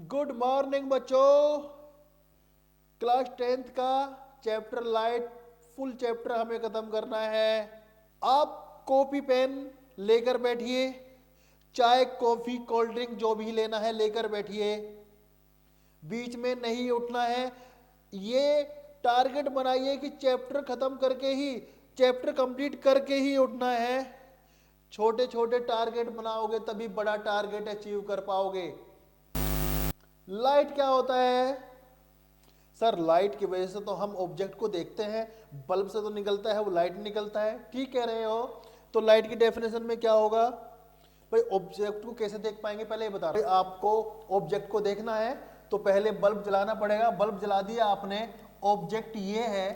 Good morning बच्चों। Class 10th का chapter light full chapter हमें खत्म करना है। आप कॉपी पेन लेकर बैठिए, चाय कॉफी कोल्ड ड्रिंक जो भी लेना है लेकर बैठिए, बीच में नहीं उठना है। ये टारगेट बनाइए कि चैप्टर खत्म करके ही, चैप्टर कंप्लीट करके ही उठना है। छोटे छोटे टारगेट बनाओगे तभी बड़ा टारगेट अचीव कर पाओगे। लाइट क्या होता है सर? लाइट की वजह से तो हम ऑब्जेक्ट को देखते हैं, बल्ब से तो निकलता है वो लाइट निकलता है। ठीक कह रहे हो। तो लाइट की डेफिनेशन में क्या होगा भाई? ऑब्जेक्ट को कैसे देख पाएंगे पहले ये बता रहे। आपको ऑब्जेक्ट को देखना है तो पहले बल्ब जलाना पड़ेगा। बल्ब जला दिया आपने, ऑब्जेक्ट ये है,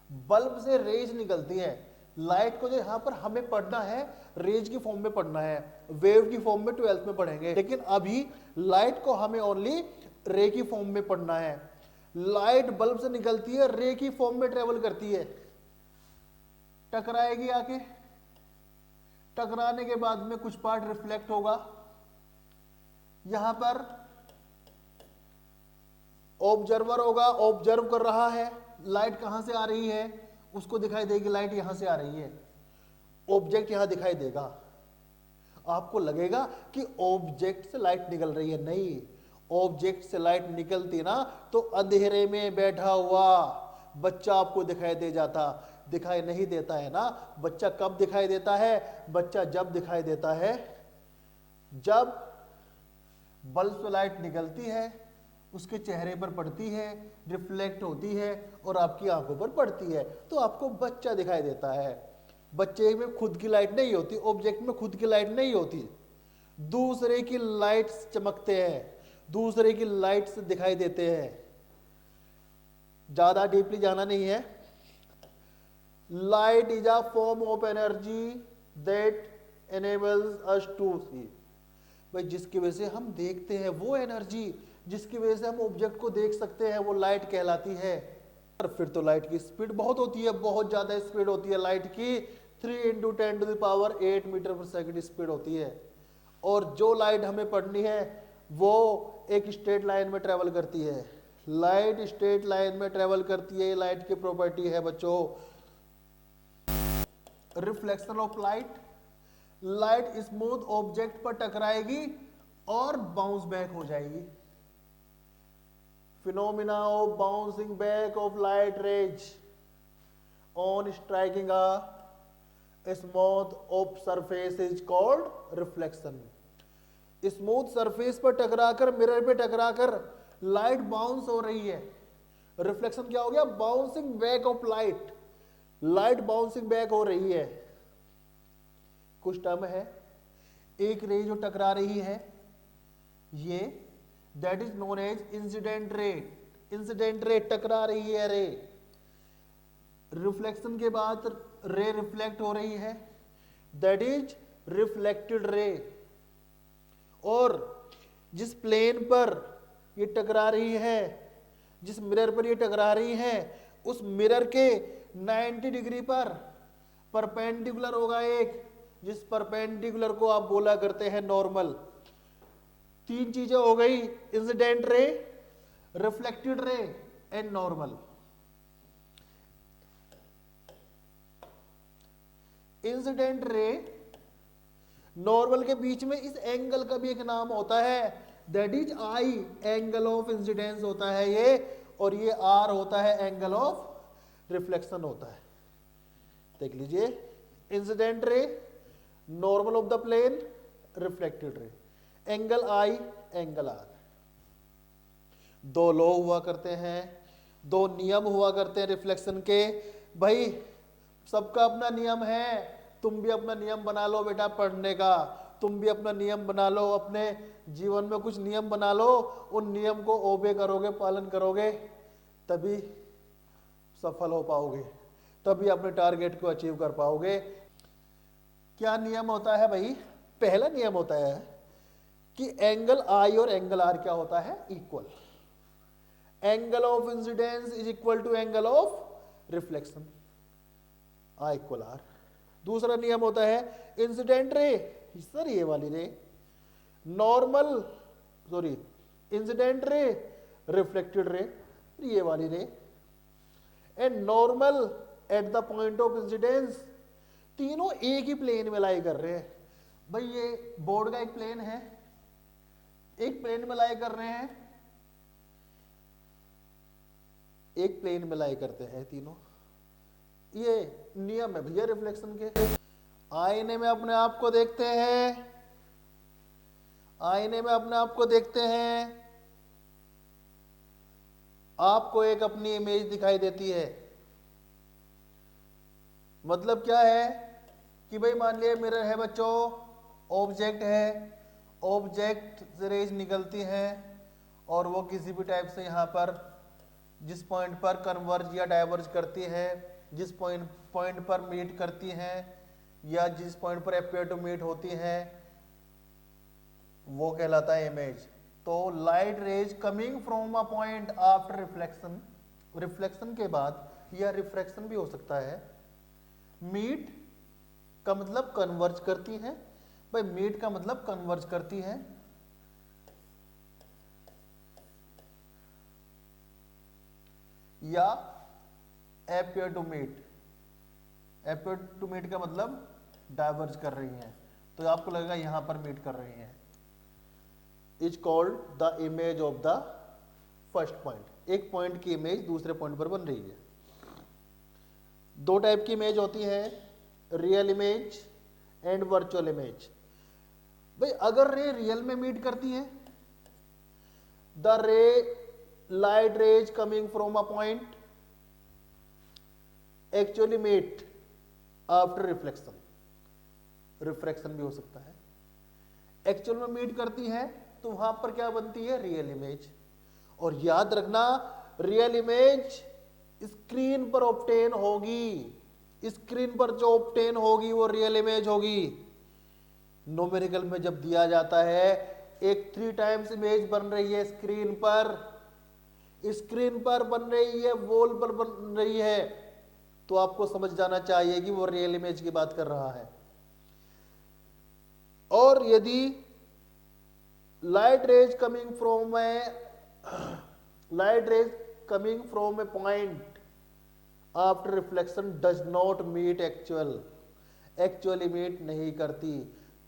बल्ब से रेज निकलती है। लाइट को जो यहाँ पर हमें पढ़ना है रेज की फॉर्म में पढ़ना है, वेव की फॉर्म में 12th में पढ़ेंगे, लेकिन अभी लाइट को हमें ओनली रे की फॉर्म में पढ़ना है। लाइट बल्ब से निकलती है, रे की फॉर्म में ट्रेवल करती है, टकराएगी आके, टकराने के बाद में कुछ पार्ट रिफ्लेक्ट होगा। यहां पर ऑब्जर्वर होगा, ऑब्जर्व कर रहा है लाइट कहां से आ रही है, उसको दिखाई देगी लाइट यहां से आ रही है, ऑब्जेक्ट यहां दिखाई देगा। आपको लगेगा कि ऑब्जेक्ट से लाइट निकल रही है, नहीं। ऑब्जेक्ट से लाइट निकलती ना तो अंधेरे में बैठा हुआ बच्चा आपको दिखाई दे जाता, दिखाई नहीं देता है ना। बच्चा कब दिखाई देता है? बच्चा जब दिखाई देता है जब बल्ब से लाइट निकलती है, उसके चेहरे पर पड़ती है, रिफ्लेक्ट होती है और आपकी आंखों पर पड़ती है, तो आपको बच्चा दिखाई देता है। बच्चे में खुद की लाइट नहीं होती, ऑब्जेक्ट में खुद की लाइट नहीं होती, दूसरे की लाइट्स चमकते हैं, दूसरे की लाइट्स दिखाई देते हैं। ज्यादा डीपली जाना नहीं है। Light is a form of energy that enables us to see। भाई जिसकी वजह से हम देखते हैं, वो एनर्जी जिसकी वजह से हम ऑब्जेक्ट को देख सकते हैं, वो लाइट कहलाती है। और फिर तो लाइट की स्पीड बहुत होती है, बहुत ज्यादा स्पीड होती है लाइट की, 3 × 10⁸ मीटर पर सेकंड स्पीड होती है। और जो लाइट हमें पढ़नी है वो एक स्ट्रेट लाइन में ट्रेवल करती है। लाइट स्ट्रेट लाइन में ट्रेवल करती है, लाइट की प्रॉपर्टी है बच्चों। Reflection of light, light smooth object पर टकराएगी और बाउंस बैक हो जाएगी। Phenomena of bouncing back of light rays on striking a smooth of surface is called reflection. Smooth surface पर टकराकर, मिरर पे टकराकर लाइट बाउंस हो रही है, रिफ्लेक्शन क्या हो गया? Bouncing back of light, light bouncing back हो रही है। कुछ टर्म है, एक रे जो टकरा रही है ये, that is known as incident ray. Incident ray टकरा रही है रे, रिफ्लेक्शन के बाद रे रिफ्लेक्ट हो रही है, दैट इज रिफ्लेक्टेड रे। और जिस प्लेन पर ये टकरा रही है, जिस मिरर पर ये टकरा रही है, उस मिरर के 90 डिग्री पर परपेंडिकुलर होगा एक, जिस परपेंडिकुलर को आप बोला करते हैं नॉर्मल। तीन चीजें हो गई, incident ray, reflected ray and normal. Incident ray, normal के बीच में इस एंगल का भी एक नाम होता है, that is I, angle of incidence होता है ये, और ये आर होता है एंगल ऑफ रिफ्लेक्शन होता है। देख लीजिए, incident ray, normal of the plane, reflected ray, angle I, angle R. दो लॉ हुआ करते हैं, दो नियम हुआ करते हैं रिफ्लेक्शन के। भाई सबका अपना नियम है, तुम भी अपना नियम बना लो बेटा पढ़ने का, तुम भी अपना नियम बना लो, अपने जीवन में कुछ नियम बना लो, उन नियम को ओबे करोगे, पालन करोगे, तभी सफल हो पाओगे, तभी अपने टारगेट को अचीव कर पाओगे। क्या नियम होता है भाई? पहला नियम होता है कि एंगल आई और एंगल आर क्या होता है? Equal. Angle of incidence is equal to angle of reflection, I equal R. दूसरा नियम होता है इंसिडेंट रे, सर ये वाली रे, normal, sorry incident ray, reflected ray, ये वाली रे, and normal at the point of incidence, तीनों एक ही प्लेन में लाई कर रहे हैं। भाई ये बोर्ड का एक प्लेन है, एक प्लेन में लाई कर रहे हैं, एक प्लेन में लाई करते हैं तीनों। ये नियम है भैया रिफ्लेक्शन के। आईने में अपने आप को देखते हैं, आईने में अपने आप को देखते हैं, आपको एक अपनी इमेज दिखाई देती है। मतलब क्या है कि भाई मान लिया मिरर है बच्चों, ऑब्जेक्ट है, ऑब्जेक्ट से रेज निकलती हैं और वो किसी भी टाइप से यहाँ पर जिस पॉइंट पर कन्वर्ज या डाइवर्ज करती है, जिस पॉइंट पर मीट करती हैं या जिस पॉइंट पर अपियर टू मीट होती हैं, वो कहलाता है इमेज। तो light rays coming from a point after reflection, reflection के बाद, या रिफ्रैक्शन भी हो सकता है। मीट का मतलब कन्वर्ज करती है, भाई मीट का मतलब कन्वर्ज करती है, या appear to meet, appear to meet का मतलब डाइवर्ज कर रही हैं, तो आपको लगेगा यहां पर मीट कर रही हैं। Is called the image of the first point. एक पॉइंट की इमेज दूसरे पॉइंट पर बन रही है। दो टाइप की इमेज होती है, real image and virtual image. भाई अगर रे रियल में मीट करती है, the ray light rays coming from a point actually meet after reflection, refraction भी हो सकता है। एक्चुअल में मीट करती है तो वहां पर क्या बनती है, रियल इमेज। और याद रखना रियल इमेज स्क्रीन पर ऑब्टेन होगी, स्क्रीन पर जो ऑब्टेन होगी वो रियल इमेज होगी। न्यूमेरिकल में जब दिया जाता है एक 3 टाइम्स इमेज बन रही है स्क्रीन पर, स्क्रीन पर बन रही है, वॉल पर बन रही है, तो आपको समझ जाना चाहिए कि वो रियल इमेज की बात कर रहा है। और यदि light rays coming from a point after reflection does not meet actual, actual meet नहीं करती,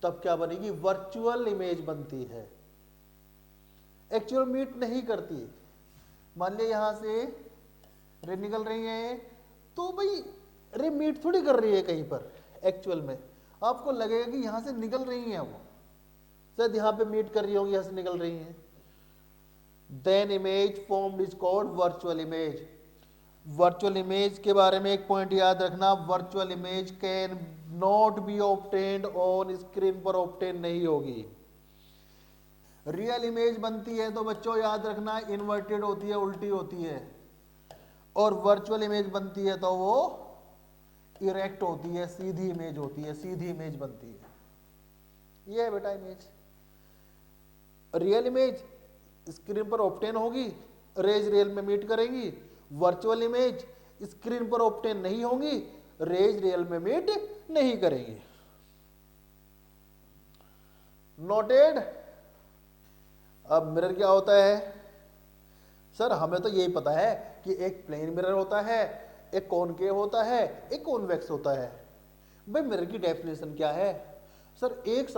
तब क्या बनेगी, वर्चुअल इमेज बनती है। एक्चुअल मीट नहीं करती। मान लिया यहां से रे निकल रही है, तो भाई रे मीट थोड़ी कर रही है कहीं पर, एक्चुअल में आपको लगेगा कि यहां से निकल रही है, वो शायद यहां पे मीट कर रही होंगी, यहां से निकल रही है। Then image formed is called virtual image. Virtual image के बारे में एक पॉइंट याद रखना, virtual image can not be obtained on screen पर ऑब्टेन नहीं होगी। रियल इमेज बनती है तो बच्चों याद रखना इन्वर्टेड होती है, उल्टी होती है, और वर्चुअल इमेज बनती है तो वो इरेक्ट होती है, सीधी इमेज होती है, सीधी इमेज बनती है। ये है बेटा इमेज। रियल इमेज स्क्रीन पर ऑब्टेन होगी, रेज रियल में मीट करेंगी। वर्चुअल इमेज स्क्रीन पर ऑब्टेन नहीं होंगी, रेज रियल में मीट नहीं करेंगी। नोटेड। अब मिरर क्या होता है सर, हमें तो यही पता है कि एक प्लेन मिरर होता है, एक कॉनकेव होता है, एक कॉन्वेक्स होता है। भाई मिरर की डेफिनेशन क्या है सर, एक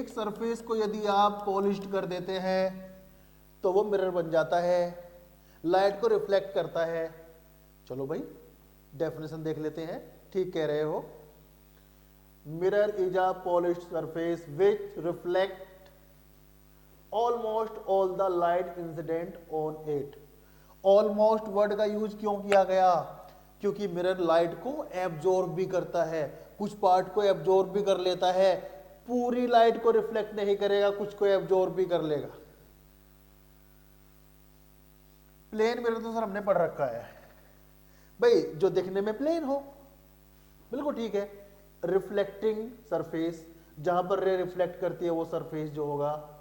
सरफेस को यदि आप पॉलिश्ड कर देते हैं तो वो मिरर बन जाता है, लाइट को रिफ्लेक्ट करता है। चलो भाई डेफिनेशन देख लेते हैं, ठीक कह रहे हो। Mirror is a polished surface which reflect almost all the light incident on it. Almost word का यूज क्यों किया गया, क्योंकि मिरर लाइट को एब्जॉर्ब भी करता है, कुछ पार्ट को एब्जॉर्ब भी कर लेता है, पूरी लाइट को रिफ्लेक्ट नहीं करेगा, कुछ को एब्जॉर्ब भी कर लेगा। प्लेन मिरर तो सर हमने पढ़ रखा है भाई, जो दिखने में प्लेन हो, बिल्कुल ठीक है। रिफ्लेक्टिंग सरफेस, जहां पर रे रिफ्लेक्ट करती है वो सरफेस जो होगा,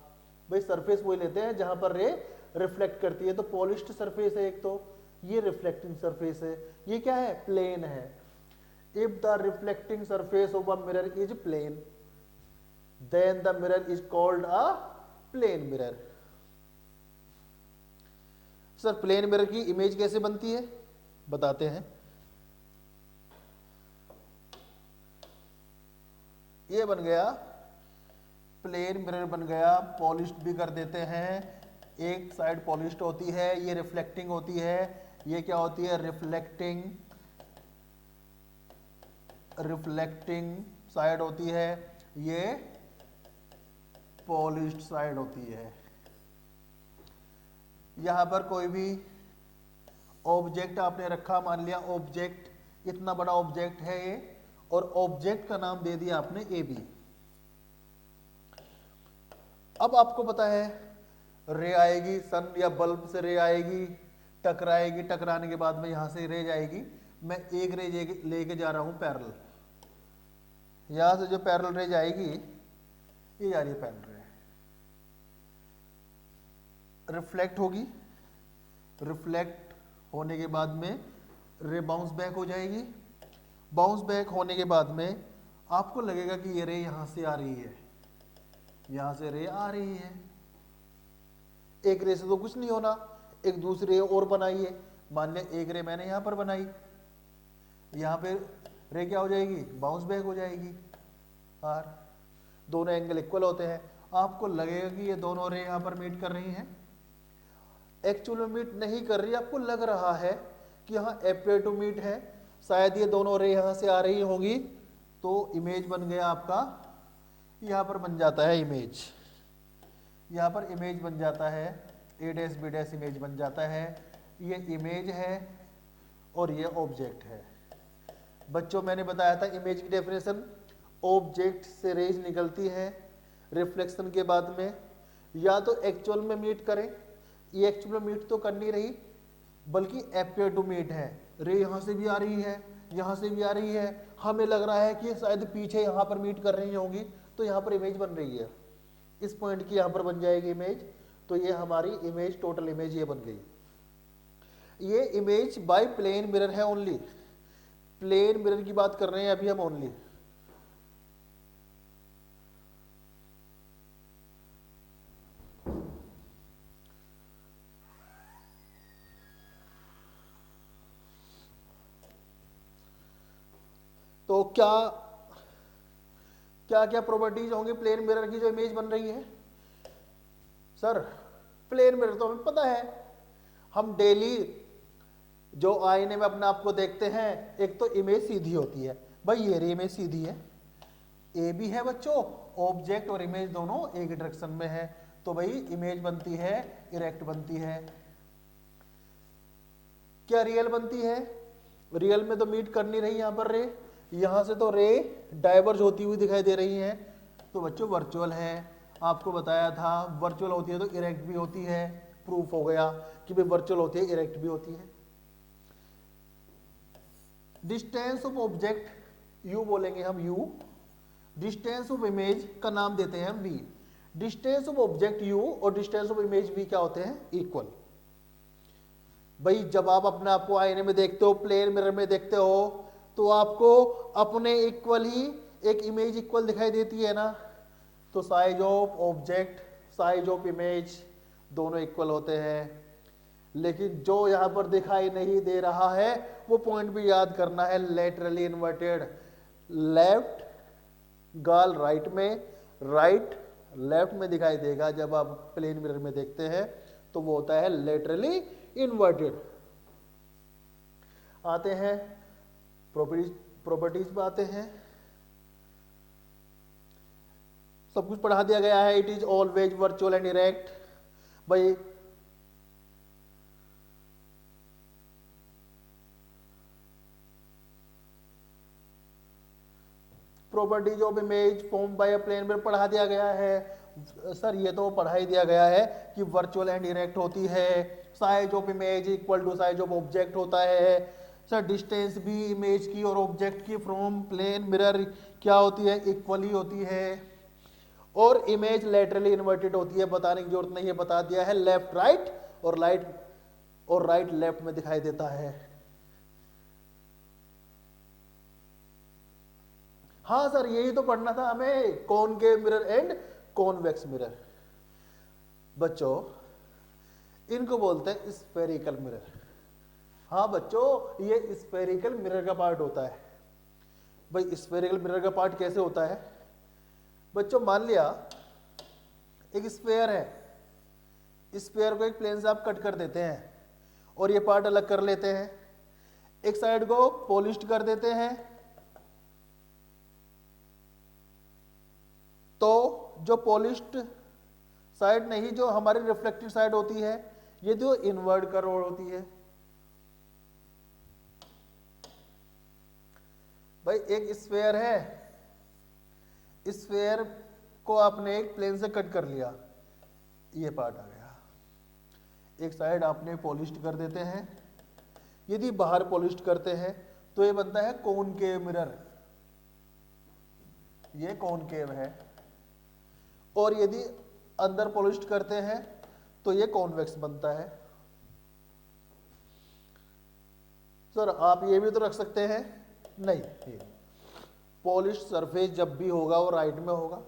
भाई सरफेस वही लेते हैं जहां पर रे रिफ्लेक्ट करती है। तो पॉलिश्ड सरफेस है एक, तो ये रिफ्लेक्टिंग सरफेस है, ये क्या है, प्लेन है। If the reflecting surface of a mirror is plane then the mirror is called a plane mirror. Sir plane mirror की इमेज कैसे बनती है बताते हैं। ये बन गया प्लेन मिरर, बन गया, पॉलिश्ड भी कर देते हैं। एक साइड पॉलिश्ड होती है, ये रिफ्लेक्टिंग होती है। ये क्या होती है? रिफ्लेक्टिंग साइड होती है। ये पॉलिश्ड साइड होती है। यहां पर कोई भी ऑब्जेक्ट आपने रखा, मान लिया ऑब्जेक्ट, इतना बड़ा ऑब्जेक्ट है ये, और ऑब्जेक्ट का नाम दे दिया आपने ए बी। अब आपको पता है रे आएगी, सन या बल्ब से रे आएगी, टकराएगी, टकराने के बाद में यहां से रे जाएगी। मैं एक रे लेके जा रहा हूं पैरेलल, यहां से जो पैरेलल रे जाएगी ये जा रही है पैरेलल रे, रिफ्लेक्ट होगी, रिफ्लेक्ट होने के बाद में रे बाउंस बैक हो जाएगी। बाउंस बैक होने के बाद में आपको लगेगा कि ये रे यहां से आ रही है, यहां से रे आ रही है। एक रे से तो कुछ नहीं होना, एक दूसरी रे और बनाइए। मान लिया एक रे मैंने यहां पर बनाई, यहां पे रे क्या हो जाएगी? बाउंस बैक हो जाएगी। आर दोनों एंगल इक्वल होते हैं, आपको लगेगा कि ये दोनों रे यहां पर मीट कर रही हैं। एक्चुअल में मीट नहीं कर रही, आपको लग रहा है कि यहाँ एपियर टू मीट है, शायद ये दोनों रे यहां से आ रही होंगी। तो इमेज बन गया आपका, यहां पर बन जाता है इमेज, यहां पर इमेज बन जाता है, ए डैश बी डैश इमेज बन जाता है। ये इमेज है और ये ऑब्जेक्ट है। बच्चों मैंने बताया था इमेज की डेफिनेशन, ऑब्जेक्ट से रेज निकलती है रिफ्लेक्शन के बाद में, या तो एक्चुअल में मीट करें, ये एक्चुअल में मीट तो कर नहीं रही बल्कि एपियर टू मीट है। रे यहां से भी आ रही है, यहां से भी आ रही है, हमें लग रहा है कि शायद पीछे यहां पर मीट कर रही होंगी, तो यहां पर इमेज बन रही है। इस पॉइंट की यहां पर बन जाएगी इमेज, तो ये हमारी इमेज, टोटल इमेज ये बन गई। ये इमेज बाय प्लेन मिरर है ओनली, प्लेन मिरर की बात कर रहे हैं अभी हम ओनली। तो क्या क्या क्या प्रॉपर्टीज होंगी प्लेन मिरर की जो इमेज बन रही है? सर प्लेन मिरर तो हमें पता है, हम डेली जो आईने में अपने आप को देखते हैं, एक तो इमेज सीधी होती है, भाई ये रही इमेज सीधी है, ए भी है बच्चों, ऑब्जेक्ट और इमेज दोनों एक डायरेक्शन में है, तो भाई इमेज बनती है, इरेक्ट बनती है। क्या रियल बनती है? रियल में तो मीट कर नहीं रही यहां पर रे, यहां से तो रे डाइवर्ज होती हुई दिखाई दे रही है, तो बच्चों वर्चुअल है। आपको बताया था वर्चुअल होती है तो इरेक्ट भी होती है, प्रूफ हो गया कि भाई वर्चुअल होती है, इरेक्ट भी होती है। डिस्टेंस ऑफ ऑब्जेक्ट यू बोलेंगे हम, यू, डिस्टेंस ऑफ इमेज का नाम देते हैं हम V. Distance of object U और डिस्टेंस ऑफ इमेज वी क्या होते हैं? इक्वल। भाई जब आप अपने आप को आईने में देखते हो, प्लेन मिरर में देखते हो, तो आपको अपने इक्वल ही एक इमेज इक्वल दिखाई देती है ना, तो size of object, size of image दोनों इक्वल होते हैं। लेकिन जो यहां पर दिखाई नहीं दे रहा है वो पॉइंट भी याद करना है, लेटरली इन्वर्टेड, लेफ्ट गाल राइट में, राइट लेफ्ट में दिखाई देगा जब आप प्लेन मिरर में देखते हैं, तो वो होता है लेटरली इन्वर्टेड। आते हैं प्रॉपर्टीज पे आते हैं। सब कुछ पढ़ा दिया गया है, it is always virtual and erect. भाई properties of image form by a plane mirror पढ़ा दिया गया है। सर ये तो पढ़ा ही दिया गया है कि वर्चुअल एंड इरेक्ट होती है, size of image equal to size of object होता है। सर डिस्टेंस भी इमेज की और ऑब्जेक्ट की फ्रॉम प्लेन मिरर क्या होती है? इक्वली होती है। और इमेज लेटरली इन्वर्टेड होती है, बताने की जरूरत नहीं है, बता दिया है। लेफ्ट राइट और राइट लेफ्ट में दिखाई देता है। हाँ सर यही तो पढ़ना था हमें, concave mirror and convex mirror. बच्चों इनको बोलते हैं स्फेरिकल मिरर। हाँ बच्चों, ये स्फेरिकल मिरर का पार्ट होता है। भाई स्फेरिकल मिरर का पार्ट कैसे होता है बच्चों? मान लिया एक स्फेयर है, स्फेयर को एक प्लेन से आप कट कर देते हैं और ये पार्ट अलग कर लेते हैं, एक साइड को पॉलिश्ड कर देते हैं, तो जो पॉलिश्ड साइड नहीं, जो हमारी रिफ्लेक्टेड साइड होती है, ये जो इनवर्ड कर्व होती है। भाई एक स्फेयर है, स्फेयर को आपने एक प्लेन से कट कर लिया, ये पार्ट आ गया, एक साइड आपने पॉलिश्ड कर देते हैं। यदि बाहर पॉलिश्ड करते हैं तो ये बनता है कॉनकेव मिरर, ये कॉनकेव है। और यदि अंदर पॉलिश्ड करते हैं तो ये कॉन्वेक्स बनता है। सर आप ये भी तो रख सकते हैं, नहीं, पॉलिश्ड सरफेस जब भी होगा वो राइट में होगा,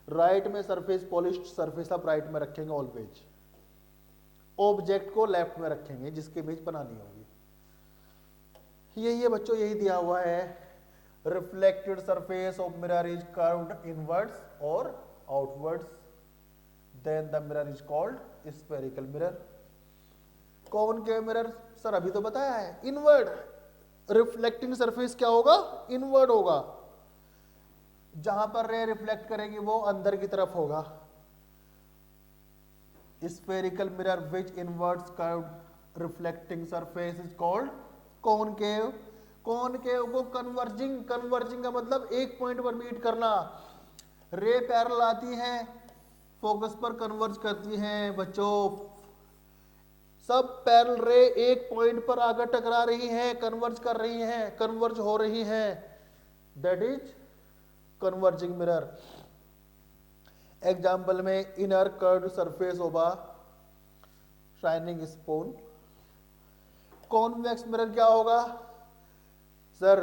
राइट में सरफेस पॉलिश्ड सरफेस आप राइट में रखेंगे ऑलवेज, ऑब्जेक्ट को लेफ्ट में रखेंगे जिसके इमेज बनानी होगी। यही है बच्चों, यही दिया हुआ है, reflected surface of mirror is curved inwards और outwards, then the mirror is called spherical mirror. Concave mirror sir अभी तो बताया है, इनवर्ड, रिफ्लेक्टिंग सरफेस क्या होगा? इनवर्ड होगा, जहां पर रे रिफ्लेक्ट करेगी वो अंदर की तरफ होगा। Spherical mirror which inverts curved reflecting surface is called concave. Concave को कन्वर्जिंग, कन्वर्जिंग का मतलब एक पॉइंट पर मीट करना। रे पैरेलल आती है, फोकस पर कन्वर्ज करती हैं बच्चों, सब पैरेलल रे एक पॉइंट पर आकर टकरा रही हैं, कन्वर्ज कर रही हैं, कन्वर्ज हो रही हैं, that is converging mirror. Example में inner curved surface of a shining spoon. Convex mirror क्या होगा sir?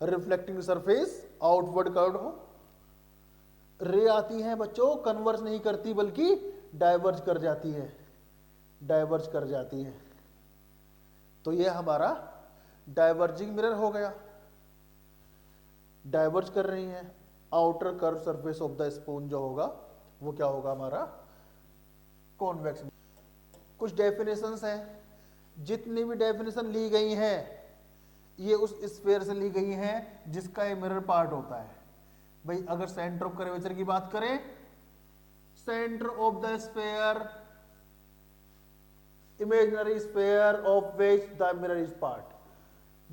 Reflecting surface outward curved हो, रे आती हैं बच्चों, कन्वर्ज नहीं करती बल्कि डाइवर्ज कर जाती है, डाइवर्ज कर जाती है, तो ये हमारा डाइवर्जिंग मिरर हो गया, डाइवर्ज कर रही हैं। Outer curve surface of the spoon जो होगा वो क्या होगा हमारा? कॉन्वेक्स। कुछ डेफिनेशंस हैं, जितनी भी डेफिनेशन ली गई हैं ये उस स्फीयर से ली गई हैं जिसका ये मिरर पार्ट होता है। भाई अगर सेंटर ऑफ कर्वेचर की बात करें, centre of the sphere, imaginary sphere of which the mirror is part,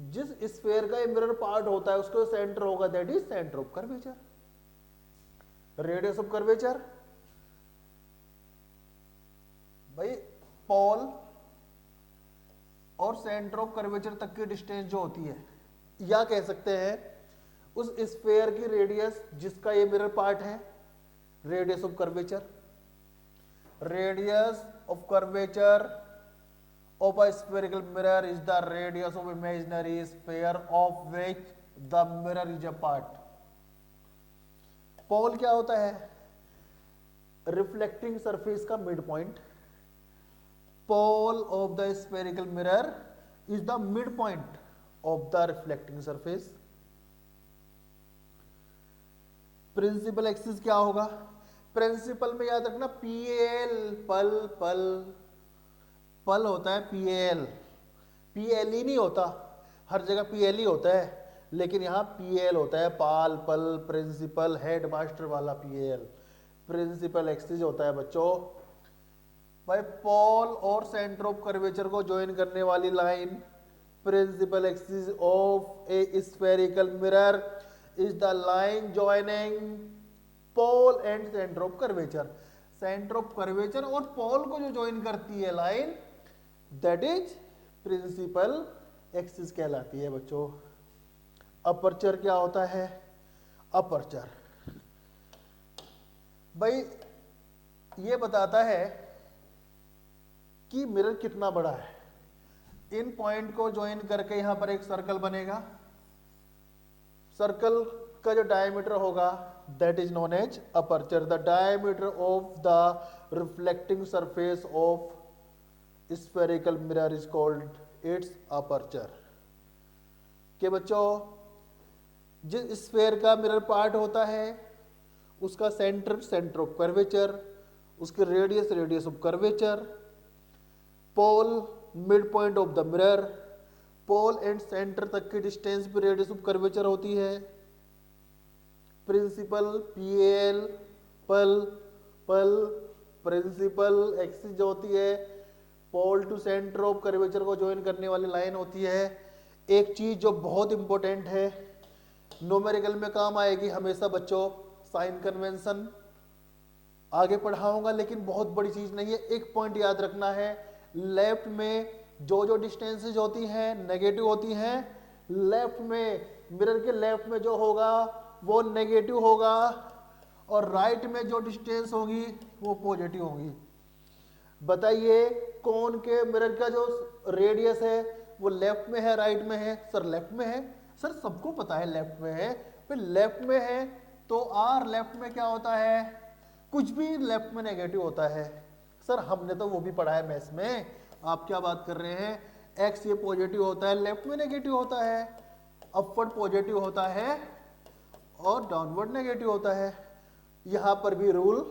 जिस स्फीयर का ये मिरर पार्ट होता है उसको सेंटर होगा, that is centre of curvature. Radius of curvature, भाई पोल और सेंटर ऑफ कर्वेचर तक की डिस्टेंस जो होती है, या कह सकते हैं उस स्फीयर की रेडियस जिसका ये मिरर पार्ट है, radius of curvature. Radius of curvature of a spherical mirror is the radius of imaginary sphere of which the mirror is a part. Pole क्या होता है? रिफ्लेक्टिंग सरफेस का mid point. Pole of the spherical mirror is the mid point of the reflecting surface. Principal axis क्या होगा? Principal में याद रखना PL, पल पल पल होता है, पीएल, पीएल ही नहीं होता, हर जगह पीएल ही होता है, लेकिन यहाँ पीएल होता है, पाल पल प्रिंसिपल हेड मास्टर वाला पीएल। प्रिंसिपल एक्सिस होता है बच्चों भाई पोल और सेंटर ऑफ कर्वेचर को ज्वाइन करने वाली line. Principal axis of a spherical mirror is the line joining pole and centre of curvature. सेंटर ऑफ कर्वेचर और पोल को जो ज्वाइन करती है line, that is principal axis कहलाती है बच्चों। अपर्चर क्या होता है? अपर्चर भाई ये बताता है कि मिरर कितना बड़ा है। इन पॉइंट को ज्वाइन करके यहां पर एक सर्कल बनेगा, सर्कल का जो डायमीटर होगा that is known as aperture. The diameter of the reflecting surface of spherical mirror is called its aperture. के बच्चों, जिस स्फेयर का मिरर पार्ट होता है उसका सेंटर ऑफ कर्वेचर, उसके radius of curvature, pole mid point of the mirror, pole and centre तक की डिस्टेंस पे रेडियस ऑफ कर्वेचर होती है। प्रिंसिपल पीएल पल प्रिंसिपल एक्सिस जो होती है pole to centre of curvature को ज्वाइन करने वाली लाइन होती है। एक चीज जो बहुत इंपॉर्टेंट है, न्यूमेरिकल में काम आएगी हमेशा बच्चों, साइन कन्वेंशन आगे पढ़ाऊंगा, लेकिन बहुत बड़ी चीज नहीं है। एक पॉइंट याद रखना है, लेफ्ट में जो डिस्टेंसेज होती हैं नेगेटिव होती हैं, लेफ्ट में मिरर के लेफ्ट में जो होगा वो नेगेटिव होगा और राइट में जो डिस्टेंस होगी वो पॉजिटिव होगी। बताइए कोन के मिरर का जो रेडियस है वो लेफ्ट में है राइट में है? सर लेफ्ट में है। सर सबको पता है लेफ्ट में है। फिर लेफ्ट में है तो आर लेफ्ट में क्या होता है? कुछ भी लेफ्ट में नेगेटिव होता है। सर हमने तो वो भी पढ़ा है मैथ्स में, आप क्या बात कर रहे हैं? एक्स ये पॉजिटिव होता है, लेफ्ट में नेगेटिव होता है, अपवर्ड पॉजिटिव होता है और डाउनवर्ड नेगेटिव होता है। यहाँ पर भी रूल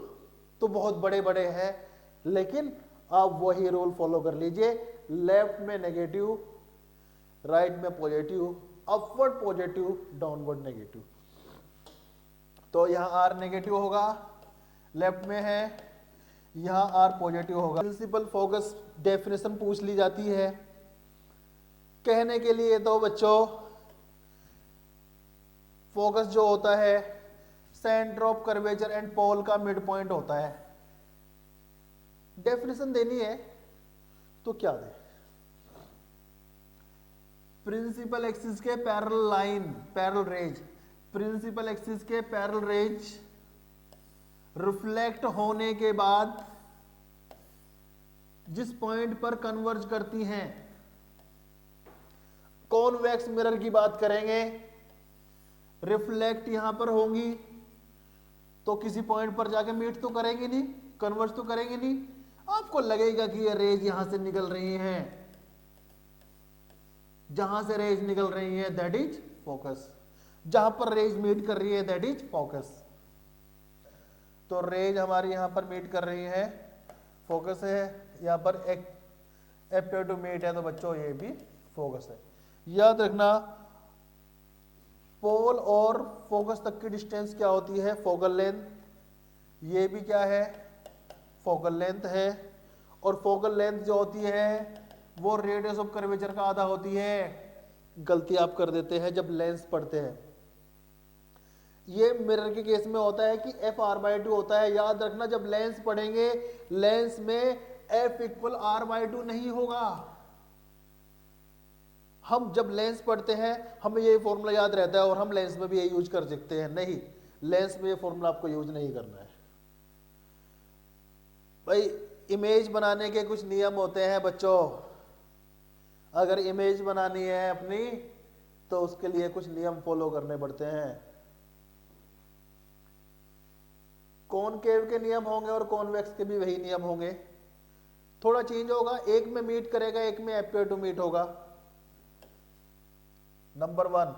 तो बहुत बड़े बड़े हैं, लेकिन आप वही रूल फॉलो कर लीजिए। लेफ्ट में नेगेटिव, राइट में positive, upward positive, downward negative. तो यहाँ आर नेगेटिव होगा, लेफ्ट में है, यहाँ आर पॉजिटिव होगा। प्रिंसिपल फोकस डेफिनेशन पूछ ली जाती है। कहने के लिए तो बच्चों फोकस जो होता है centre of curvature and pole का मिड पॉइंट होता है। डेफिनेशन देनी है तो क्या दे? प्रिंसिपल एक्सिस के parallel line, parallel rays, principal axis के पैरेलल रेज रिफ्लेक्ट होने के बाद जिस पॉइंट पर कन्वर्ज करती हैं, कॉन्वेक्स मिरर की बात करेंगे, रिफ्लेक्ट यहां पर होंगी तो किसी पॉइंट पर जाके मीट तो करेंगे नहीं, कन्वर्ज तो करेंगे नहीं। आपको लगेगा कि ये रेज यहां से निकल रही हैं, जहां से रेज निकल रही है दैट इज फोकस, जहां पर रेज मीट कर रही है दैट इज फोकस। तो रेज हमारी यहां पर मीट कर रही है, फोकस है, यहां पर एक अपेयर टू मीट है, तो बच्चों ये भी फोकस है। याद रखना पोल और फोकस तक की डिस्टेंस क्या होती है? Focal length. ये भी क्या है? फोकल लेंथ है। और फोकल लेंथ जो होती है वो रेडियस ऑफ कर्वेचर का आधा होती है। गलती आप कर देते हैं जब लेंस पढ़ते हैं। ये मिरर के केस में होता है कि एफ आर बाई टू होता है। याद रखना जब लेंस पढ़ेंगे, लेंस में F equal R by two नहीं होगा। हम जब लेंस पढ़ते हैं हमें ये फॉर्मूला याद रहता है और हम लेंस में भी ये यूज कर सकते हैं। नहीं, लेंस में ये फॉर्मूला आपको यूज नहीं करना है भाई। इमेज बनाने के कुछ नियम होते हैं बच्चों। अगर इमेज बनानी है अपनी तो उसके लिए कुछ नियम फॉलो करने पड़ते हैं। कॉनकेव के नियम होंगे और कॉन्वेक्स के भी वही नियम होंगे, थोड़ा चेंज होगा। एक में मीट करेगा, एक में अपियर टू मीट होगा। Number 1,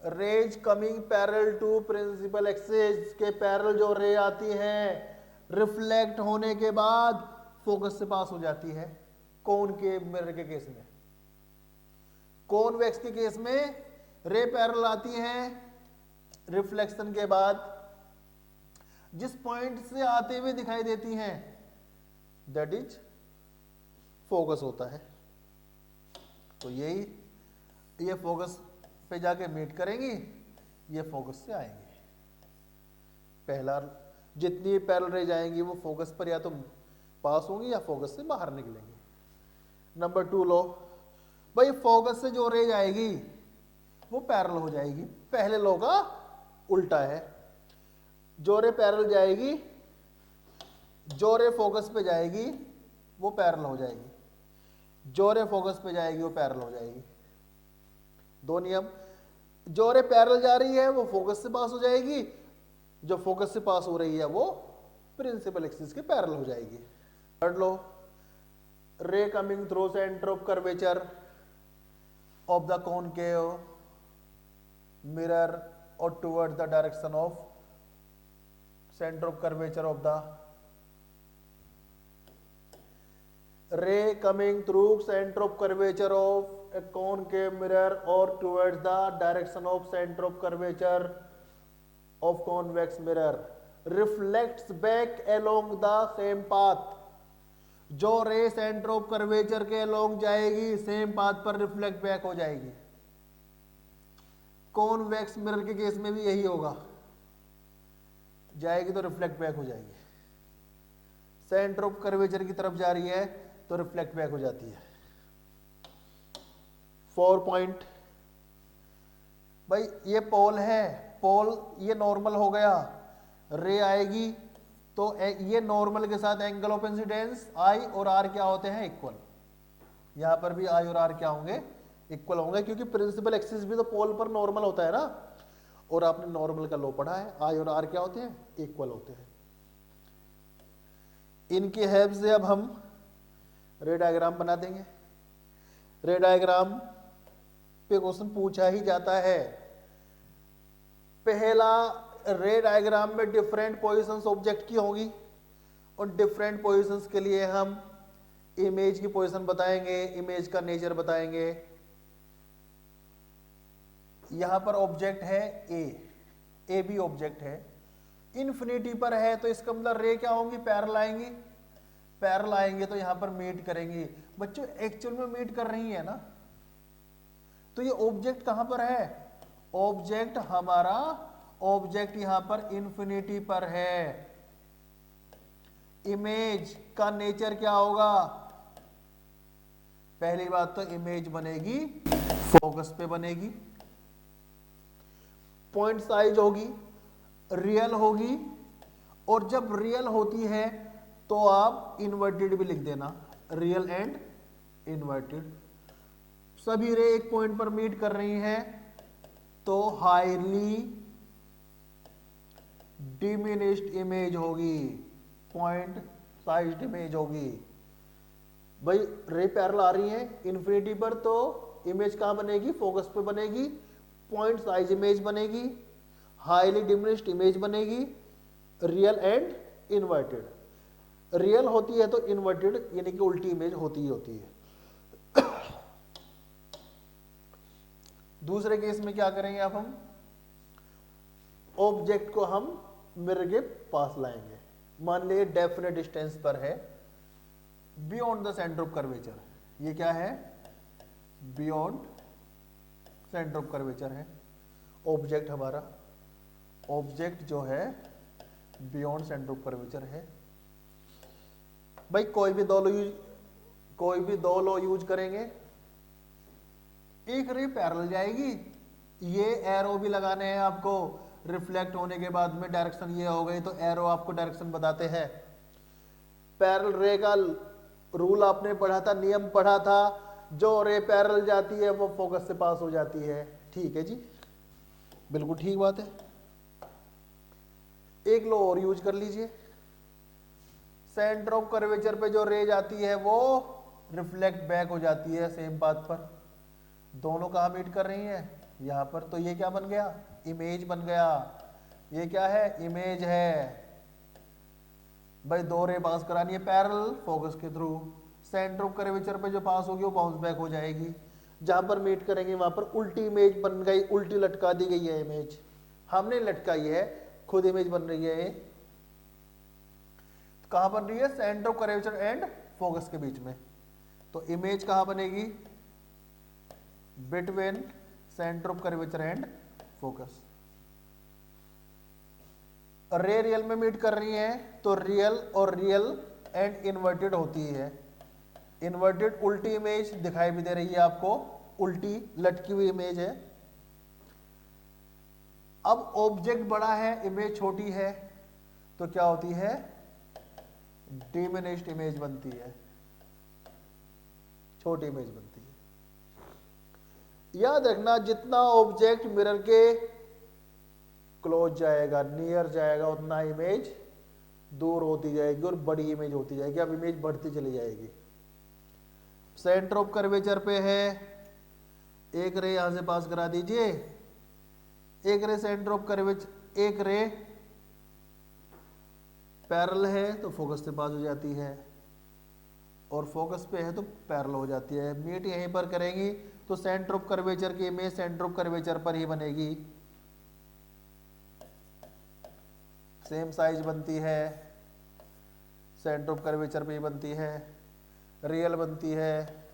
rays coming parallel to principal axis के पैरेलल जो रे आती हैं रिफ्लेक्ट होने के बाद फोकस से पास हो जाती है। कौन के मिरर के केस में, कॉन्वेक्स के केस में रे पैरेलल आती हैं, रिफ्लेक्शन के बाद जिस पॉइंट से आते हुए दिखाई देती हैं दैट इज फोकस होता है। तो यही ये फोकस पे जाके मीट करेंगी, ये फोकस से आएंगे। पहला जितनी पैरेलल रे जाएंगी वो फोकस पर या तो पास होंगी या फोकस से बाहर निकलेंगी। नंबर 2 लो भाई, फोकस से जो रे जाएगी वो पैरेलल हो जाएगी। पहले लो का उल्टा है, जो रे पैरेलल जाएगी, जो रे फोकस पे जाएगी वो पैरेलल हो जाएगी, जो रे फोकस पे जाएगी वो पैरेलल हो जाएगी। 2 नियम। जो रे पैरेलल जा रही है वो फोकस से पास हो जाएगी, जो फोकस से पास हो रही है वो प्रिंसिपल एक्सिस के पैरेलल हो जाएगी। Third law, ray coming through centre of curvature of the concave mirror और towards the direction of centre of curvature of the ray coming through center of curvature of a concave mirror or towards the direction of center of curvature of convex mirror reflects back along the same path। जो रे centre of curvature के along जाएगी same path पर reflect back हो जाएगी। Convex mirror के case में भी यही होगा, जाएगी तो रिफ्लेक्ट बैक हो जाएगी। सेंटर ऑफ कर्वेचर की तरफ जा रही है तो रिफ्लेक्ट बैक हो जाती है। 4 पॉइंट, भाई ये पोल है, पोल ये नॉर्मल हो गया, रे आएगी तो ये नॉर्मल के साथ एंगल ऑफ इंसिडेंस आई और आर क्या होते हैं, इक्वल। यहां पर भी आई और आर क्या होंगे, इक्वल होंगे, क्योंकि प्रिंसिपल एक्सिस भी तो पोल पर नॉर्मल होता है ना। और आपने नॉर्मल का लॉ पढ़ा है, आई और आर क्या होते हैं, इक्वल होते हैं। इनकी हेल्प से अब हम रे डायग्राम बना देंगे। रे डायग्राम पे क्वेश्चन पूछा ही जाता है। पहला, रे डायग्राम में डिफरेंट पोजीशंस ऑब्जेक्ट की होंगी और डिफरेंट पोजीशंस के लिए हम इमेज की पोजीशन बताएंगे, इमेज का नेचर बताएंगे। यहां पर ऑब्जेक्ट है ए भी ऑब्जेक्ट है, इन्फिनिटी पर है तो इसका मतलब रे क्या होंगी, पैरेलल आएंगी। पैरेलल आएंगे तो यहां पर मीट करेंगी। बच्चों एक्चुअल में मीट कर रही है ना, तो ये ऑब्जेक्ट कहां पर है, ऑब्जेक्ट हमारा ऑब्जेक्ट यहां पर इन्फिनिटी पर है। इमेज का नेचर क्या होगा, पहली बात तो इमेज बनेगी फोकस पे बनेगी, पॉइंट साइज होगी, रियल होगी, और जब रियल होती है तो आप इन्वर्टेड भी लिख देना, रियल एंड इन्वर्टेड। सभी रे एक पॉइंट पर मीट कर रही हैं तो हाईली डिमिनिश्ड इमेज होगी, पॉइंट साइज्ड इमेज होगी। भाई रे पैरेलल आ रही है इन्फिनिटी पर तो इमेज कहां बनेगी, फोकस पे बनेगी, पॉइंट साइज इमेज बनेगी, हाईली डिमिनिश्ड इमेज बनेगी, रियल एंड इन्वर्टेड। रियल होती है तो इन्वर्टेड यानी कि उल्टी इमेज होती ही होती है। दूसरे केस में क्या करेंगे, अब हम ऑब्जेक्ट को हम मिरर के पास लाएंगे। मान लीजिए डेफिनेट डिस्टेंस पर है, beyond the centre of curvature. ये क्या है, बियॉन्ड सेंटर ऑफ कर्वेचर है ऑब्जेक्ट हमारा। ऑब्जेक्ट जो है बियॉन्ड सेंटर ऑफ कर्वेचर है। भाई कोई भी दो लॉ यूज करेंगे। एक रे पैरेलल जाएगी, ये एरो भी लगाने हैं आपको, रिफ्लेक्ट होने के बाद में डायरेक्शन ये हो गई तो एरो आपको डायरेक्शन बताते हैं। पैरेलल रे का रूल आपने पढ़ा था, नियम पढ़ा था, जो रे पैरेलल जाती है वो फोकस से पास हो जाती है। ठीक है जी, बिल्कुल ठीक बात है। एक लॉ और यूज कर लीजिए, सेंटर ऑफ कर्वेचर पे जो रे जाती है वो रिफ्लेक्ट बैक हो जाती है सेम पाथ पर। दोनों कहां मीट कर रही हैं, यहां पर। तो ये क्या बन गया, इमेज बन गया। ये क्या है, इमेज है। भाई दो रे पास करानी है पैरेलल फोकस के थ्रू, सेंटर ऑफ कर्वेचर पे जो पास होगी वो बाउंस बैक हो जाएगी। जहां पर मीट करेंगे वहां पर उल्टी इमेज बन गई, उल्टी लटका दी गई है इमेज, हमने लटकाई है, खुद इमेज बन रही है। कहां बन रही है, centre of curvature and focus के बीच में। तो इमेज कहां बनेगी, between centre of curvature and focus. रे रियल में मीट कर रही है तो रियल और रियल एंड इन्वर्टेड होती है। इन्वर्टेड उल्टी इमेज दिखाई भी दे रही है आपको, उल्टी लटकी हुई इमेज है। अब ऑब्जेक्ट बड़ा है, इमेज छोटी है, तो क्या होती है, डिमिनिश्ड इमेज बनती है, छोटी इमेज बनती है। याद रखना जितना ऑब्जेक्ट मिरर के क्लोज जाएगा, नियर जाएगा, उतना इमेज दूर होती जाएगी और बड़ी इमेज होती जाएगी। अब इमेज बढ़ती चली जाएगी। सेंटर ऑफ कर्वेचर पे है, एक रे यहां से पास करा दीजिए, एक रे सेंटर ऑफ कर्वेचर, एक रे पैरेलल है तो फोकस से पास हो जाती है, और फोकस पे है तो पैरेलल हो जाती है। मीट यहीं पर करेंगी तो सेंटर ऑफ कर्वेचर की इमेज सेंटर ऑफ कर्वेचर पर ही बनेगी, सेम साइज बनती है, सेंटर ऑफ कर्वेचर पे ही बनती है, रियल बनती है,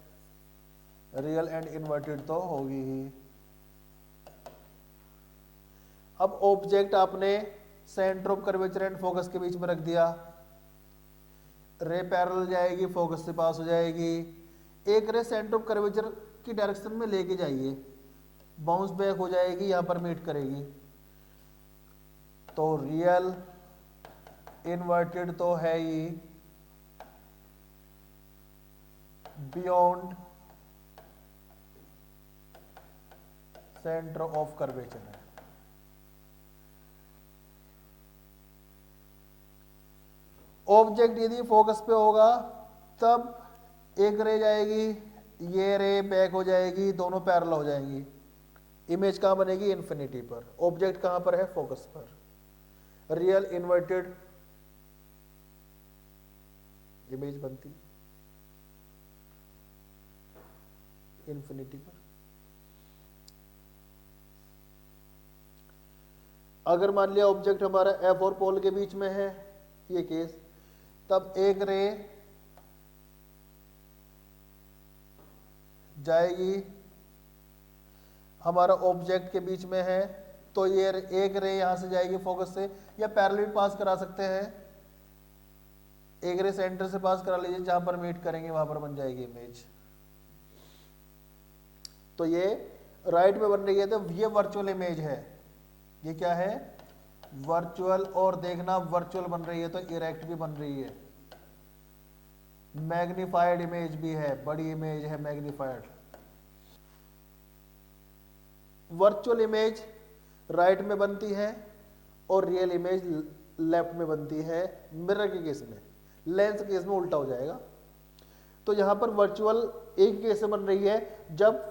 रियल एंड इन्वर्टेड तो होगी ही। अब ऑब्जेक्ट आपने centre of curvature and focus के बीच में रख दिया, रे पैरेलल जाएगी, फोकस से पास हो जाएगी। एक रे सेंटर ऑफ कर्वेचर की डायरेक्शन में लेके जाइए, बाउंस बैक हो जाएगी, यहां पर मीट करेगी, तो रियल इन्वर्टेड तो है ही, बियॉन्ड सेंटर ऑफ कर्वेचर है। ऑब्जेक्ट यदि फोकस पे होगा तब एक रे जाएगी, ये रे बैक हो जाएगी, दोनों पैरेलल हो जाएंगी, इमेज कहां बनेगी? इन्फिनिटी पर। ऑब्जेक्ट कहां पर है? फोकस पर। रियल इन्वर्टेड इमेज बनती इन्फिनिटी पर। अगर मान लिया ऑब्जेक्ट हमारा एफ और पोल के बीच में है, ये केस, तब एक रे जाएगी, हमारा ऑब्जेक्ट के बीच में है तो ये एक रे यहां से जाएगी फोकस से, या पैरेलल पास करा सकते हैं, एक रे सेंटर से पास करा लीजिए, जहां पर मीट करेंगे वहां पर बन जाएगी इमेज। तो ये राइट में बन रही है, तो ये वर्चुअल इमेज है। ये क्या है? वर्चुअल। और देखना वर्चुअल बन रही है तो इरेक्ट भी बन रही है, मैग्नीफाइड इमेज भी है, बड़ी इमेज है मैग्नीफाइड। वर्चुअल इमेज राइट में बनती है और रियल इमेज लेफ्ट में बनती है मिरर के केस में। लेंस के केस में उल्टा हो जाएगा। तो यहां पर वर्चुअल एक केस में बन रही है जब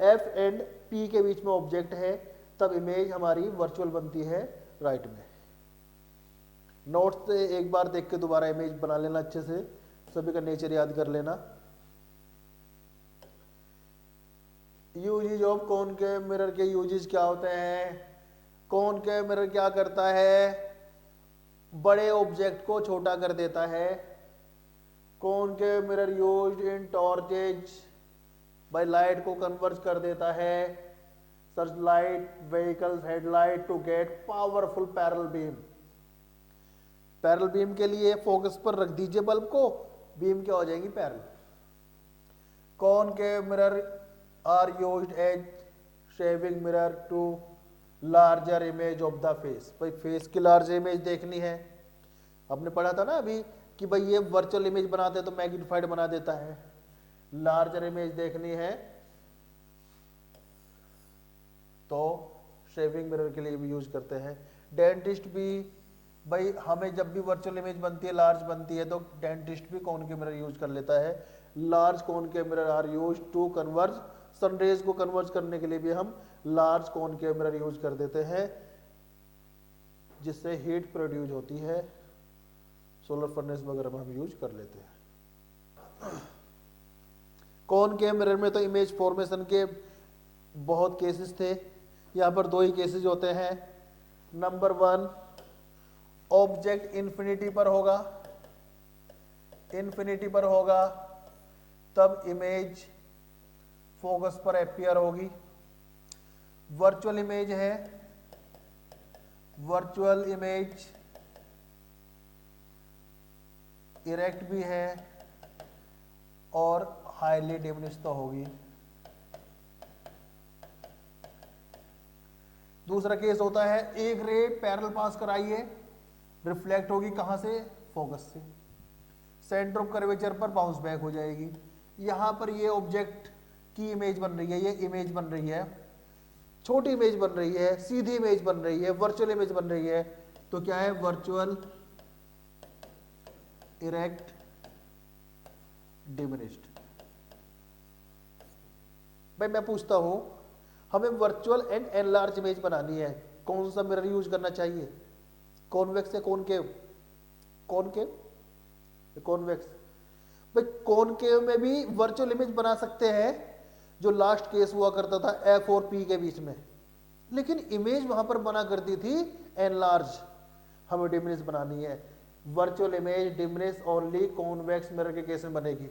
एफ एंड पी के बीच में ऑब्जेक्ट है, तब इमेज हमारी वर्चुअल बनती है राइट में। नोट्स से एक बार देख के दोबारा इमेज बना लेना अच्छे से, सभी का नेचर याद कर लेना। यूजेज ऑफ कॉनकेव मिरर के यूजेज क्या होते हैं? कॉनकेव मिरर क्या करता है? बड़े ऑब्जेक्ट को छोटा कर देता है। Concave mirror used in torches by light को कन्वर्ज कर देता है, search light vehicles headlight to get powerful parallel beam. Parallel beam के लिए फोकस पर रख दीजिए बल्ब को, बीम क्या हो जाएंगी? Parallel. Concave mirror are used as shaving mirror to larger image of the face. भाई फेस की लार्ज इमेज देखनी है, आपने पढ़ा था ना अभी कि भाई ये वर्चुअल इमेज बनाते हैं तो मैग्नीफाइड बना देता है। लार्जर इमेज देखनी है तो शेविंग मिरर के लिए भी यूज करते हैं। डेंटिस्ट भी, भाई हमें जब भी वर्चुअल इमेज बनती है, लार्ज बनती है, तो डेंटिस्ट भी कॉनकेव मिरर यूज कर लेता है। Large concave mirror are use to converge, sunrays को कन्वर्ज करने के लिए भी हम लार्ज कॉनकेव मिरर यूज कर देते हैं, जिससे हीट प्रोड्यूस होती है। सोलर फर्नेस वगैरह में हम यूज कर लेते हैं। कॉनकेव मिरर में तो इमेज फॉर्मेशन के बहुत केसेस थे, यहां पर दो ही केसेस होते हैं। नंबर 1, ऑब्जेक्ट इन्फिनिटी पर होगा, इन्फिनिटी पर होगा तब इमेज फोकस पर अपीयर होगी। वर्चुअल इमेज है, वर्चुअल इमेज इरेक्ट भी है और हाईली डिमिनिश तो होगी। दूसरा केस होता है एक रे पैरेलल पास कराइए, रिफ्लेक्ट होगी कहां से? फोकस से, सेंटर ऑफ कर्वेचर पर बाउंस बैक हो जाएगी। यहां पर ये ऑब्जेक्ट की इमेज बन रही है, ये इमेज बन रही है, छोटी इमेज बन रही है, सीधी इमेज बन रही है, वर्चुअल इमेज बन रही है, तो क्या है? Virtual erect diminished. भाई मैं पूछता हूं, हमें वर्चुअल एंड एनलार्ज इमेज बनानी है, कौन सा मिरर यूज करना चाहिए? कॉन्वेक्स या कॉनकेव? Concave, convex. भाई कॉनकेव में भी वर्चुअल इमेज बना सकते हैं, जो लास्ट केस हुआ करता था एफ और पी के बीच में, लेकिन इमेज वहां पर बना करती थी एनलार्ज। हमें डिमिनिश बनानी है। Virtual image diminish only convex mirror के केस में बनेगी।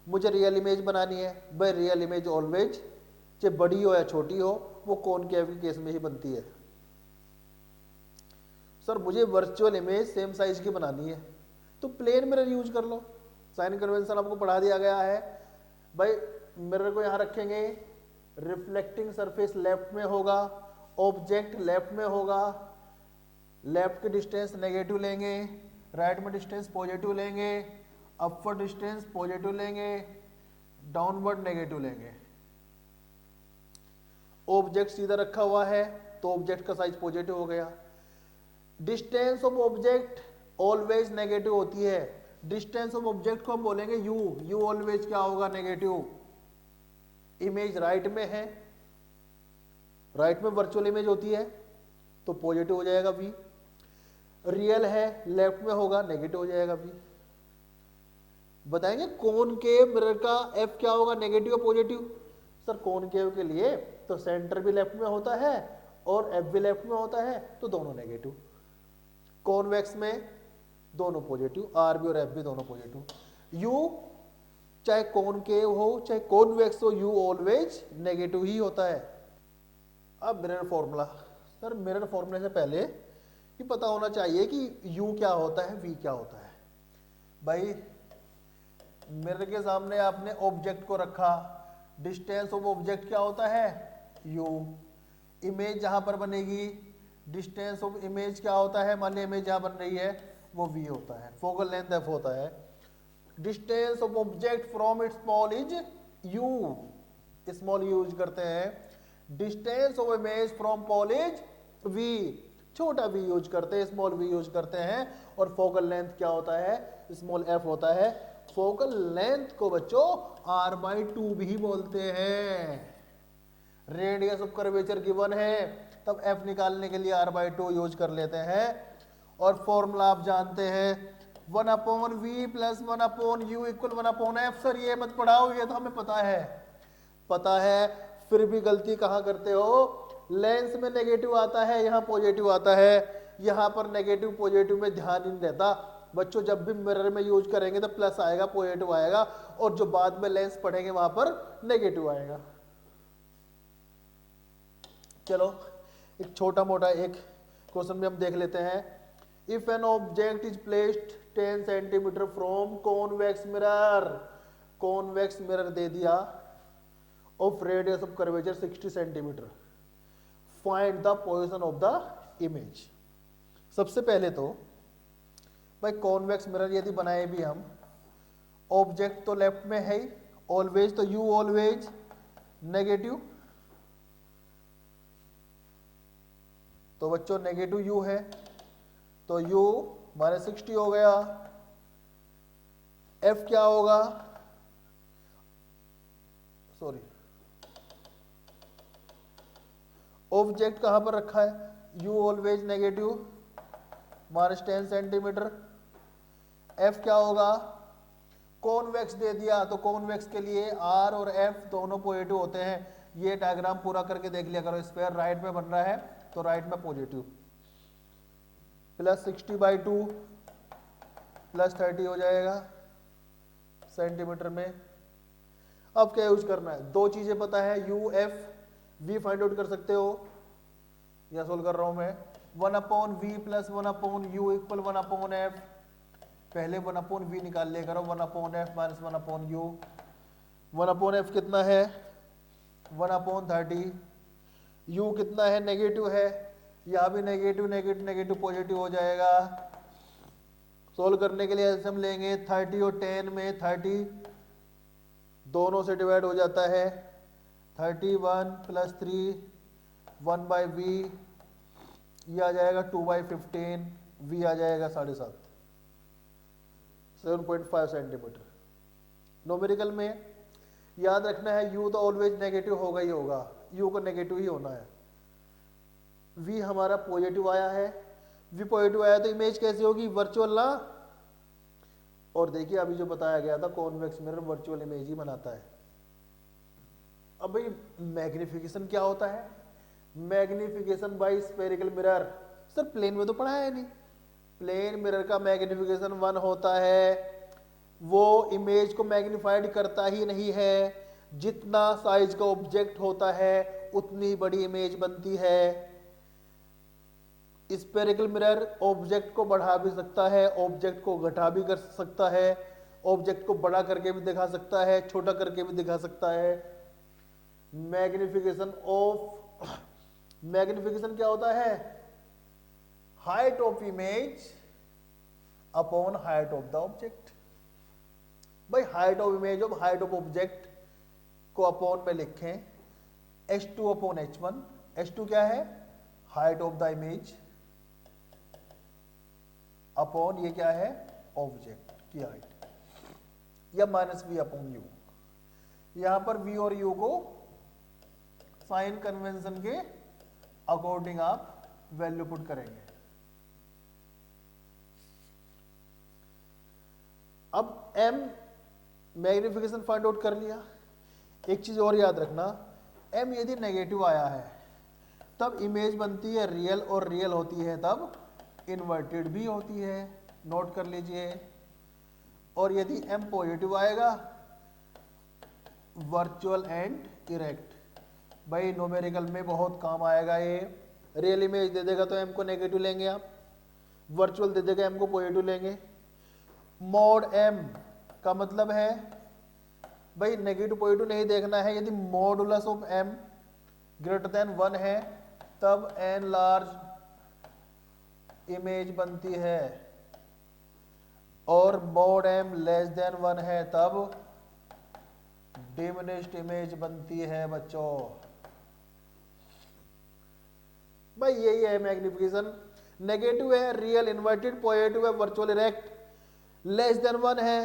मुझे रियल इमेज बनानी है, भाई रियल इमेज ऑलवेज चाहे बड़ी हो या छोटी हो, वो कॉनकेव के केस में ही बनती है। सर मुझे वर्चुअल इमेज सेम साइज की बनानी है, तो प्लेन मिरर यूज कर लो। साइन कन्वेंशन आपको पढ़ा दिया गया है। भाई मिरर को यहां रखेंगे, रिफ्लेक्टिंग सरफेस लेफ्ट में होगा, ऑब्जेक्ट लेफ्ट में होगा, लेफ्ट की डिस्टेंस नेगेटिव लेंगे, राइट में डिस्टेंस पॉजिटिव लेंगे, अपवर्ड डिस्टेंस पॉजिटिव लेंगे, डाउनवर्ड नेगेटिव लेंगे। ऑब्जेक्ट सीधा रखा हुआ है तो ऑब्जेक्ट का साइज पॉजिटिव हो गया। Distance of object always negative होती है। डिस्टेंस ऑफ ऑब्जेक्ट को हम बोलेंगे यू, यू ऑलवेज क्या होगा? नेगेटिव। इमेज राइट में है, राइट में वर्चुअल इमेज होती है तो पॉजिटिव हो जाएगा वी। रियल है लेफ्ट में होगा, नेगेटिव हो जाएगा वी। बताएंगे कॉनकेव मिरर का एफ क्या होगा? नेगेटिव और पॉजिटिव। सर कॉनकेव के लिए तो सेंटर भी लेफ्ट में होता है और एफ भी लेफ्ट में होता है, तो दोनों नेगेटिव। कॉन्वेक्स में दोनों पॉजिटिव, आर बी और एफ भी दोनों पॉजिटिव। यू चाहे कॉनकेव हो चाहे कॉन्वेक्स हो, यू ऑलवेज नेगेटिव ही होता है। अब मिरर फॉर्मूला। सर मिरर फॉर्मूले से पहले ये पता होना चाहिए कि यू क्या होता है, वी क्या होता है। भाई मिरर के सामने आपने ऑब्जेक्ट को रखा, डिस्टेंस ऑफ ऑब्जेक्ट क्या होता है? यू। इमेज जहां पर बनेगी, डिस्टेंस ऑफ इमेज क्या होता है? मान ली इमेज जहां बन रही है वो वी होता है, फोकल लेंथ एफ होता है। Distance of object from its small is U, small use करते हैं। Distance of image from pole is V, छोटा वी यूज करते हैं, स्मॉल वी यूज करते हैं। और फोकल लेंथ क्या होता है? स्मॉल एफ होता है। फोकल लेंथ को बच्चों r/2 भी बोलते हैं। रेडियस ऑफ कर्वेचर गिवन है, तब f निकालने के लिए r/2 यूज कर लेते हैं। और फॉर्मूला आप जानते हैं 1/v + 1/u = 1/f। सर ये मत पढ़ाओ, ये तो हमें पता है, फिर भी गलती कहाँ करते हो? लेंस में नेगेटिव आता है, यहाँ पॉजिटिव आता है, यहाँ पर नेगेटिव पॉजिटिव में ध्यान ही नहीं रहता। बच्चों जब भी मिरर में यूज करेंगे तो प्लस आएगा, पॉजिटिव आएगा, और जो बाद में लेंस पढ़ेंगे वहां पर नेगेटिव आएगा। चलो एक छोटा मोटा एक क्वेश्चन भी हम देख लेते हैं। If an object is placed 10 centimetre from convex mirror, convex mirror दे दिया, of radius of curvature 60 centimetre, find the position of the image. सबसे पहले तो भाई कॉन्वेक्स मिरर यदि बनाए भी हम, ऑब्जेक्ट तो लेफ्ट में है ही ऑलवेज, तो यू ऑलवेज नेगेटिव, तो बच्चों नेगेटिव यू है तो यू -60 हो गया। एफ क्या होगा? सॉरी, ऑब्जेक्ट कहां पर रखा है? You always negative, -10 centimetre. F क्या होगा? कॉन्वेक्स दे दिया तो कॉन्वेक्स के लिए आर और एफ दोनों पॉजिटिव होते हैं। ये डायग्राम पूरा करके देख लिया करो। स्क्वायर राइट में बन रहा है तो राइट में पॉजिटिव, +60/2 +30 हो जाएगा सेंटीमीटर में। अब क्या यूज करना है? दो चीजें पता है, U F V find out कर सकते हो, यह सोल्व कर रहा हूं मैं। 1/v + 1/u = 1/f। पहले 1/v निकाल लिया करो, 1/f - 1/u। 1/f कितना है? 1/30। u कितना है? नेगेटिव है, यहां भी नेगेटिव नेगेटिव नेगेटिव पॉजिटिव हो जाएगा। सोल्व करने के लिए हम लेंगे 30 और 10 में 30, दोनों से डिवाइड हो जाता है 31 प्लस 3 1/v, ये आ जाएगा 2/15, v आ जाएगा 7.5 7.5 सेंटीमीटर। न्यूमेरिकल में याद रखना है u तो ऑलवेज नेगेटिव होगा ही होगा, u को नेगेटिव ही होना है। v हमारा पॉजिटिव आया है, v पॉजिटिव आया तो इमेज कैसी होगी, वर्चुअल ना। और देखिए अभी जो बताया गया था कॉन्वेक्स मिरर वर्चुअल इमेज ही बनाता है। अब भाई मैग्निफिकेशन क्या होता है, magnification by spherical mirror, sir plane में तो पढ़ा है नहीं। प्लेन मिरर का मैग्निफिकेशन 1 होता है, वो इमेज को मैग्निफाइड करता ही नहीं है, जितना साइज का ऑब्जेक्ट होता है उतनी बड़ी इमेज बनती है। स्फेरिकल मिरर ऑब्जेक्ट को बढ़ा भी सकता है, ऑब्जेक्ट को घटा भी कर सकता है, ऑब्जेक्ट को बड़ा करके भी दिखा सकता है, छोटा करके भी दिखा सकता है। मैग्निफिकेशन क्या होता है, height of image upon height of the object. भाई हाइट ऑफ इमेज और हाइट ऑफ ऑब्जेक्ट को अपॉन में लिखें h2 अपॉन h1। h2 क्या है, height of the image, upon ये क्या है, ऑब्जेक्ट की हाइट, या माइनस v अपॉन u। यहां पर v और u को साइन कन्वेंशन के अकॉर्डिंग आप वैल्यू पुट करेंगे। अब m मैग्निफिकेशन फाइंड आउट कर लिया। एक चीज और याद रखना, m यदि नेगेटिव आया है तब इमेज बनती है रियल, और रियल होती है तब इन्वर्टेड भी होती है, नोट कर लीजिए। और यदि m पॉजिटिव आएगा वर्चुअल एंड इरेक्ट। भाई न्यूमेरिकल में बहुत काम आएगा ये। रियल इमेज दे देगा तो m को नेगेटिव लेंगे आप, वर्चुअल दे देगा m को पॉजिटिव लेंगे। मॉड m का मतलब है भाई नेगेटिव पॉजिटिव नहीं देखना है, यदि modulus of m greater than 1 है तब n लार्ज इमेज बनती है, और मॉड m लेस देन 1 है तब डिमिनिश्ड इमेज बनती है बच्चों। भाई यही है मैग्निफिकेशन। नेगेटिव है रियल इन्वर्टेड, पॉजिटिव है वर्चुअल इरेक्ट, लेस देन 1 है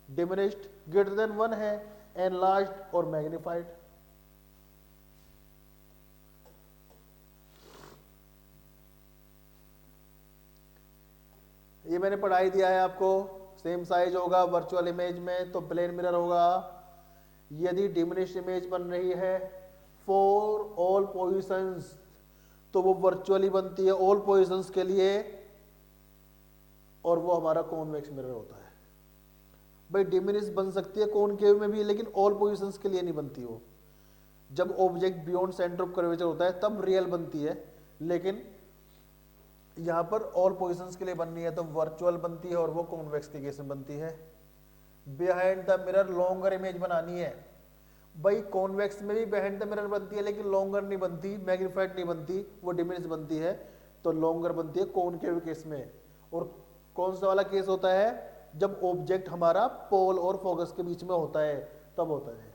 डिमिनिश्ड, ग्रेटर देन 1 है एनलार्ज्ड और मैग्निफाइड। ये मैंने पढ़ाई दिया है आपको। सेम साइज होगा वर्चुअल इमेज में तो प्लेन मिरर होगा। यदि डिमिनिश्ड इमेज बन रही है फॉर ऑल पोजीशंस तो वो वर्चुअली बनती है ऑल पोजीशंस के लिए, और वो हमारा कॉन्वेक्स मिरर होता है। भाई डिमिनिश बन सकती है कॉनकेव में भी, लेकिन ऑल पोजीशंस के लिए नहीं बनती वो। जब object beyond centre of curvature होता है तब रियल बनती है, लेकिन यहां पर ऑल पोजीशंस के लिए बननी है तो वर्चुअल बनती है, और वो कॉन्वेक्स के केस में बनती है। Behind the mirror longer image बनानी है। भाई कॉन्वेक्स में भी बिहाइंड द मिरर बनती है, लेकिन लॉन्गर नहीं बनती, मैग्नीफाइड नहीं बनती, वो डिमिनिश बनती है, तो लॉन्गर बनती है कॉनकेव केस में। और कौन सा वाला केस होता है, जब ऑब्जेक्ट हमारा पोल और फोकस के बीच में होता है तब होता है।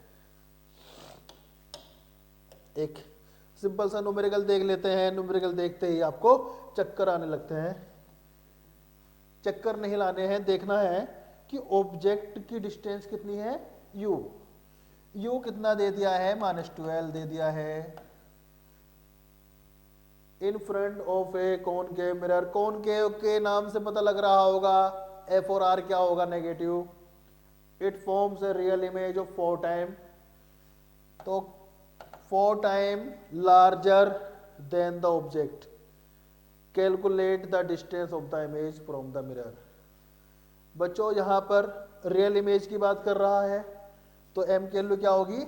एक सिंपल सा न्यूमेरिकल देख लेते हैं। न्यूमेरिकल देखते ही आपको चक्कर आने लगते हैं। चक्कर नहीं लाने हैं, देखना है कि ऑब्जेक्ट की डिस्टेंस कितनी है, u। u कितना दे दिया है, -12 दे दिया है। In front of A concave mirror, concave के नाम से पता लग रहा होगा F और R क्या होगा, negative. It forms a real image of 4 time, तो 4 time larger than the object. Calculate the distance of the image from the mirror. बच्चों यहां पर रियल इमेज की बात कर रहा है तो m की वैल्यू क्या होगी,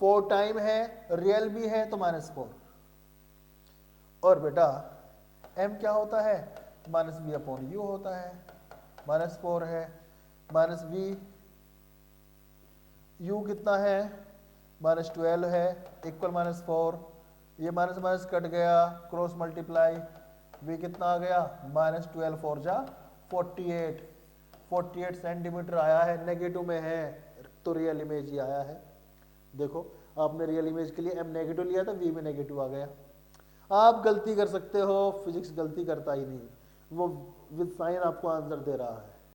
4 टाइम है, रियल भी है तो -4। और बेटा m क्या होता है, -v अपॉन u होता है। -4 है, -v, u कितना है, -12 है, इक्वल -4। ये माइनस माइनस कट गया, क्रॉस मल्टीप्लाई, v कितना आ गया, -12 4 जा 48 सेंटीमीटर आया है, नेगेटिव में है तो रियल इमेज ही आया है। देखो आपने रियल इमेज के लिए m नेगेटिव लिया था, v में नेगेटिव आ गया। आप गलती कर सकते हो, फिजिक्स गलती करता ही नहीं, वो विद साइन आपको आंसर दे रहा है।